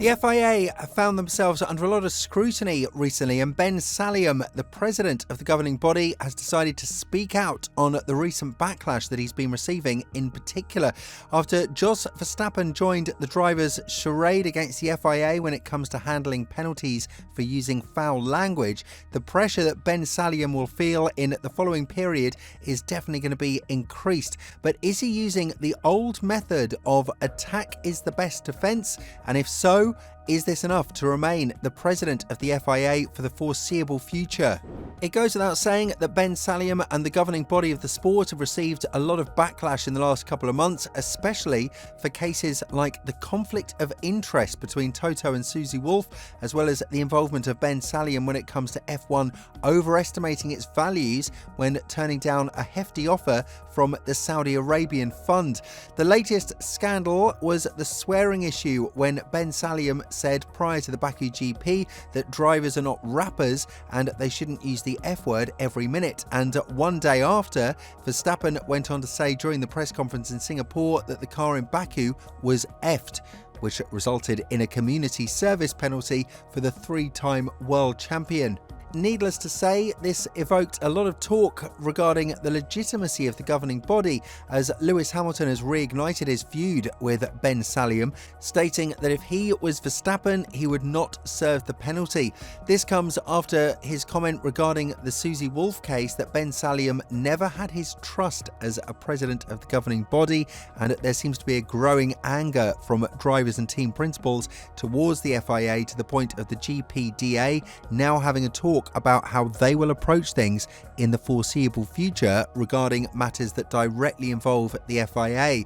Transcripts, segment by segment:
The FIA found themselves under a lot of scrutiny recently, and Ben Sulayem, the president of the governing body, has decided to speak out on the recent backlash that he's been receiving, in particular after Jos Verstappen joined the drivers' charade against the FIA when it comes to handling penalties for using foul language. The pressure that Ben Sulayem will feel in the following period is definitely going to be increased. But is he using the old method of attack is the best defence? And if so, is this enough to remain the president of the FIA for the foreseeable future? It goes without saying that Ben Sulayem and the governing body of the sport have received a lot of backlash in the last couple of months, especially for cases like the conflict of interest between Toto and Susie Wolff, as well as the involvement of Ben Sulayem when it comes to F1 overestimating its values when turning down a hefty offer from the Saudi Arabian fund. The latest scandal was the swearing issue when Ben Sulayem said prior to the Baku GP that drivers are not rappers and they shouldn't use the F word every minute. And one day after, Verstappen went on to say during the press conference in Singapore that the car in Baku was effed, which resulted in a community service penalty for the three-time world champion. Needless to say, this evoked a lot of talk regarding the legitimacy of the governing body, as Lewis Hamilton has reignited his feud with Ben Sulayem, stating that if he was Verstappen, he would not serve the penalty. This comes after his comment regarding the Susie Wolff case that Ben Sulayem never had his trust as a president of the governing body, and there seems to be a growing anger from drivers and team principals towards the FIA, to the point of the GPDA now having a talk about how they will approach things in the foreseeable future regarding matters that directly involve the FIA.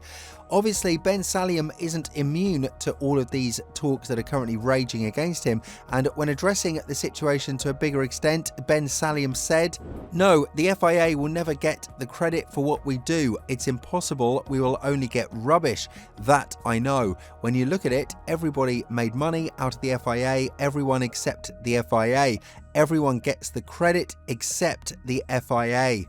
Obviously, Ben Sulayem isn't immune to all of these talks that are currently raging against him, and when addressing the situation to a bigger extent, Ben Sulayem said, "No, the FIA will never get the credit for what we do. It's impossible. We will only get rubbish. That I know. When you look at it, everybody made money out of the FIA, everyone except the FIA. Everyone gets the credit except the FIA."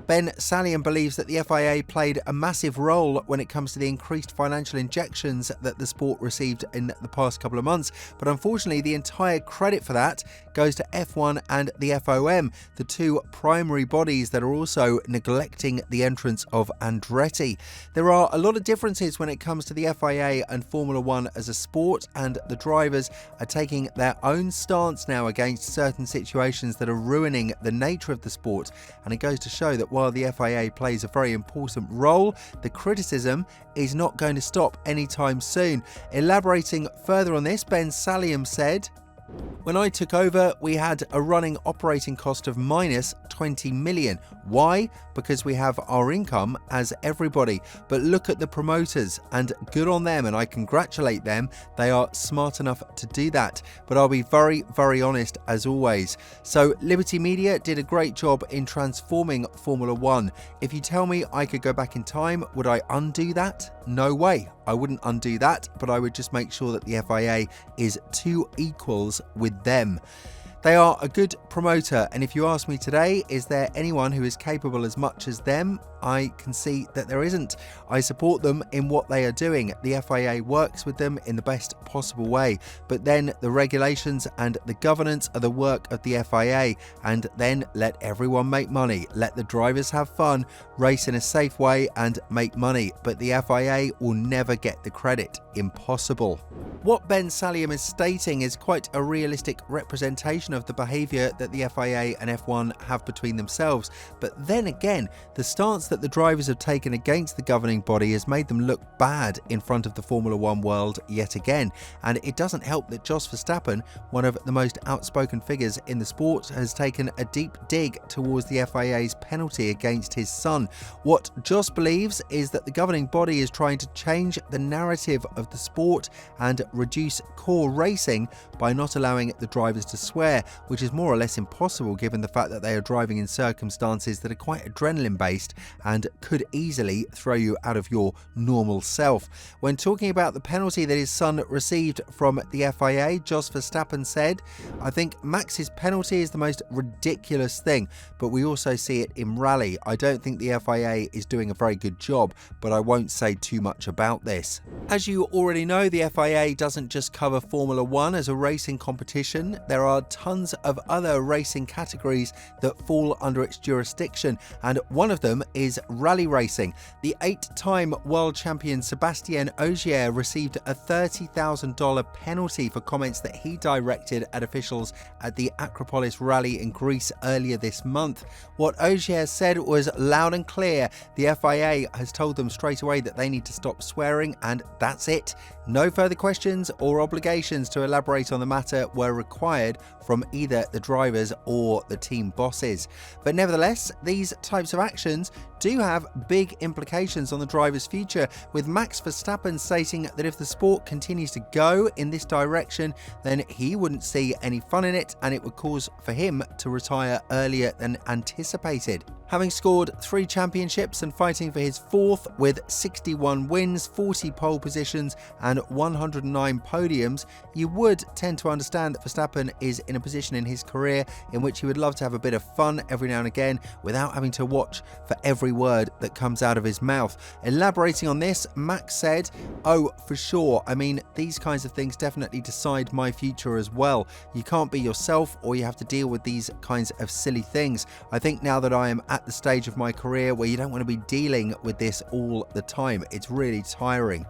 Ben Sulayem believes that the FIA played a massive role when it comes to the increased financial injections that the sport received in the past couple of months, but unfortunately the entire credit for that goes to F1 and the FOM, the two primary bodies that are also neglecting the entrance of Andretti. There are a lot of differences when it comes to the FIA and Formula One as a sport, and the drivers are taking their own stance now against certain situations that are ruining the nature of the sport. And it goes to show that while the FIA plays a very important role, the criticism is not going to stop anytime soon. Elaborating further on this, Ben Sulayem said, "When I took over, we had a running operating cost of minus 20 million. Why? Because we have our income as everybody. But look at the promoters, and good on them, and I congratulate them. They are smart enough to do that. But I'll be very, very honest as always. So Liberty Media did a great job in transforming Formula One. If you tell me I could go back in time, would I undo that? No way. I wouldn't undo that, but I would just make sure that the FIA is two equals with them. They are a good promoter, and if you ask me today, is there anyone who is capable as much as them? I can see that there isn't. I support them in what they are doing. The FIA works with them in the best possible way, but then the regulations and the governance are the work of the FIA, and then let everyone make money. Let the drivers have fun, race in a safe way and make money, but the FIA will never get the credit. Impossible." What Ben Sulayem is stating is quite a realistic representation of the behaviour that the FIA and F1 have between themselves, but then again, the stance that the drivers have taken against the governing body has made them look bad in front of the Formula One world yet again, and it doesn't help that Jos Verstappen, one of the most outspoken figures in the sport, has taken a deep dig towards the FIA's penalty against his son. What Jos believes is that the governing body is trying to change the narrative of the sport and reduce core racing by not allowing the drivers to swear, which is more or less impossible given the fact that they are driving in circumstances that are quite adrenaline based and could easily throw you out of your normal self. When talking about the penalty that his son received from the FIA, Jos Verstappen said, "I think Max's penalty is the most ridiculous thing, but we also see it in rally. I don't think the FIA is doing a very good job, but I won't say too much about this." As you already know, the FIA doesn't just cover Formula One as a racing competition. There are tons of other racing categories that fall under its jurisdiction, and one of them is rally racing. The 8-time world champion Sébastien Ogier received a $30,000 penalty for comments that he directed at officials at the Acropolis Rally in Greece earlier this month. What Ogier said was loud and clear. The FIA has told them straight away that they need to stop swearing, and that's it. No further questions or obligations to elaborate on the matter were required from either the drivers or the team bosses. But nevertheless, these types of actions do have big implications on the driver's future, with Max Verstappen stating that if the sport continues to go in this direction, then he wouldn't see any fun in it and it would cause for him to retire earlier than anticipated. Having scored 3 championships and fighting for his 4th with 61 wins, 40 pole positions and 109 podiums, you would tend to understand that Verstappen is in a position in his career in which he would love to have a bit of fun every now and again without having to watch for every word that comes out of his mouth. Elaborating on this, Max said, "Oh, for sure. I mean, these kinds of things definitely decide my future as well. You can't be yourself or you have to deal with these kinds of silly things. I think now that I am at the stage of my career where you don't want to be dealing with this all the time. It's really tiring."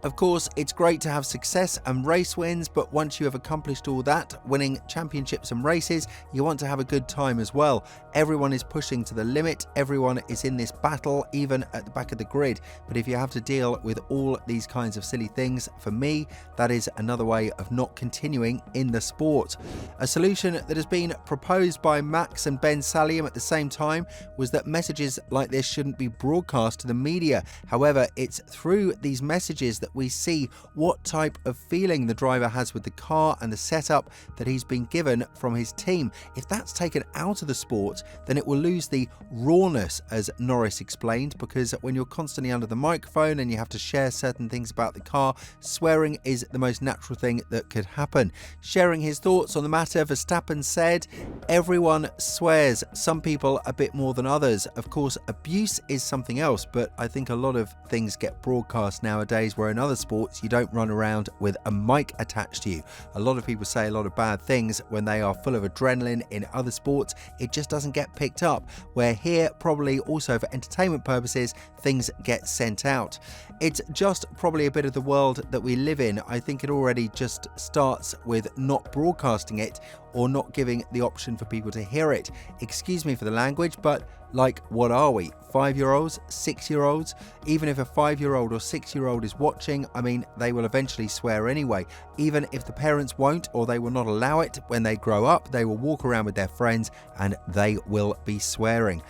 Of course, it's great to have success and race wins, but once you have accomplished all that, winning championships and races, you want to have a good time as well. Everyone is pushing to the limit, everyone is in this battle, even at the back of the grid. But if you have to deal with all these kinds of silly things, for me, that is another way of not continuing in the sport. A solution that has been proposed by Max and Ben Sulayem at the same time was that messages like this shouldn't be broadcast to the media. However, it's through these messages that we see what type of feeling the driver has with the car and the setup that he's been given from his team. If that's taken out of the sport, then it will lose the rawness, as Norris explained, because when you're constantly under the microphone and you have to share certain things about the car, swearing is the most natural thing that could happen. Sharing his thoughts on the matter, Verstappen said, "Everyone swears, some people a bit more than others. Of course, abuse is something else, but I think a lot of things get broadcast nowadays where in other sports you don't run around with a mic attached to you. A lot of people say a lot of bad things when they are full of adrenaline. In other sports it just doesn't get picked up, where here, probably also for entertainment purposes, things get sent out. It's just probably a bit of the world that we live in. I think it already just starts with not broadcasting it or not giving the option for people to hear it. Excuse me for the language, but like, what are we? 5-year-olds? 6-year-olds? Even if a 5-year-old or 6-year-old is watching, I mean, they will eventually swear anyway. Even if the parents won't or they will not allow it, when they grow up, they will walk around with their friends and they will be swearing.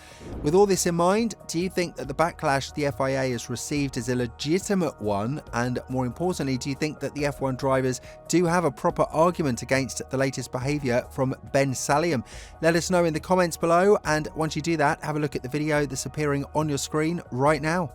With all this in mind, do you think that the backlash the FIA has received is a legitimate one? And more importantly, do you think that the F1 drivers do have a proper argument against the latest behaviour from Ben Sulayem? Let us know in the comments below, and once you do that, have a look at the video that's appearing on your screen right now.